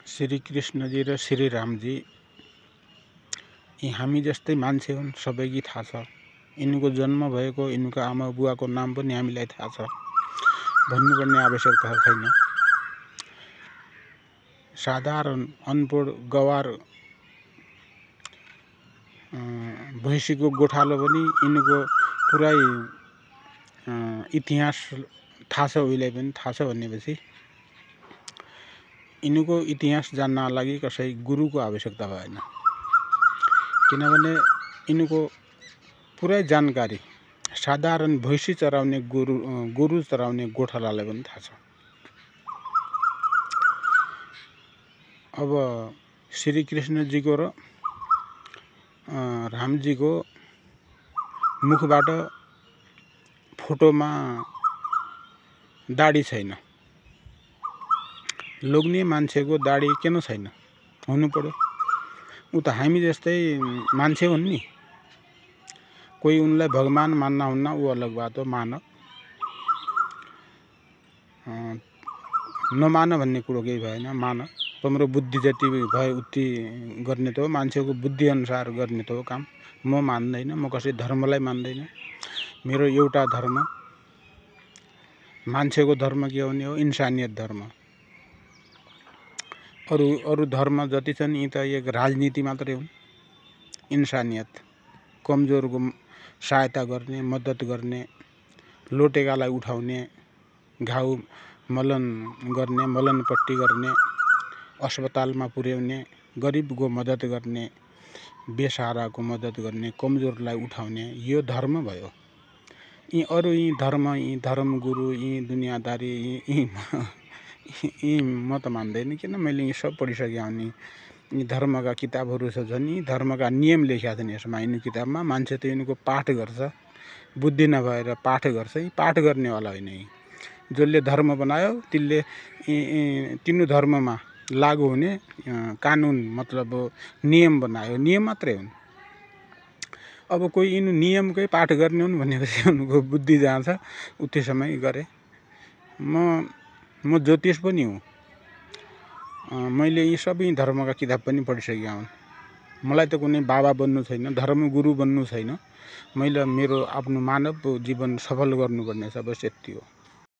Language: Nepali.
श्री कृष्णजी र श्री रामजी यी हामी जस्तै मान्छे हुन्, सबैकी थाहा छ। यिनको जन्म भएको यिनको आमा बुवाको नाम पनि हामीलाई थाहा छ, भन्नुपर्ने आवश्यकता छैन। साधारण अनपढ गवार भैँसीको गोठालो पनि यिनको पुरै इतिहास थाहा छ, उहिले पनि थाहा छ भनेपछि यिनको इतिहास जान्न लागि कसै गुरुको आवश्यकता भएन, किनभने यिनको पुरै जानकारी साधारण भैँसी चराउने गोरु चराउने गोठालालाई पनि थाहा छ। अब श्री कृष्णजीको र रामजीको मुखबाट फोटोमा दाढी छैन। लोग्ने मान्छेको दाढी किन छैन हुनु पर्यो? उ त हामी जस्तै मान्छे हुन् नि। कोही उनलाई भगवान मान्न हुन्न, ऊ अलग बात हो, मान नमान भन्ने कुरो केही भएन, मान। तिम्रो बुद्धि जति भए उति गर्ने त हो, मान्छेको बुद्धि अनुसार गर्ने त हो काम। म मान्दैन, म कसै धर्मलाई मान्दैन। मेरो एउटा धर्म, मान्छेको धर्म के हुने हो? इन्सानियत धर्म। अरू धर्म जति छन् यी त एक राजनीति मात्रै हुन्। इन्सानियत, कमजोरको सहायता गर्ने, मद्दत गर्ने, लोटेकालाई उठाउने, घाउ मलन गर्ने, मलनपट्टि गर्ने, अस्पतालमा पुर्याउने, गरिबको मद्दत गर्ने, बेसहाराको मद्दत गर्ने, कमजोरलाई उठाउने, यो धर्म भयो। यी धर्म गुरु, यी दुनियादारी, यी म त मान्दैन। किन? मैले यी सब पढिसकेँ हुँ। यी धर्मका किताबहरू छन्, यी धर्मका नियम लेखेका छन् यसमा। यिनको किताबमा मान्छे त यिनको पाठ गर्छ, बुद्धि नभएर पाठ गर्छ। यी पाठ गर्नेवाला होइन। यी जसले धर्म बनायो तिनले तिनो धर्ममा लागू हुने कानुन मतलब नियम बनायो, नियम मात्रै हुन्। अब कोही यिनी नियमकै पाठ गर्ने हुन् भनेपछि उनको बुद्धि जहाँ छ उति समय गरे। म ज्योतिष पनि हुँ। मैले यी सबै धर्मका किताब पनि पढिसकेका हुन्। मलाई त कुनै बाबा बन्नु छैन, धर्मगुरु बन्नु छैन। मैले मेरो आफ्नो मानव जीवन सफल गर्नुपर्ने छ, बस यति हो।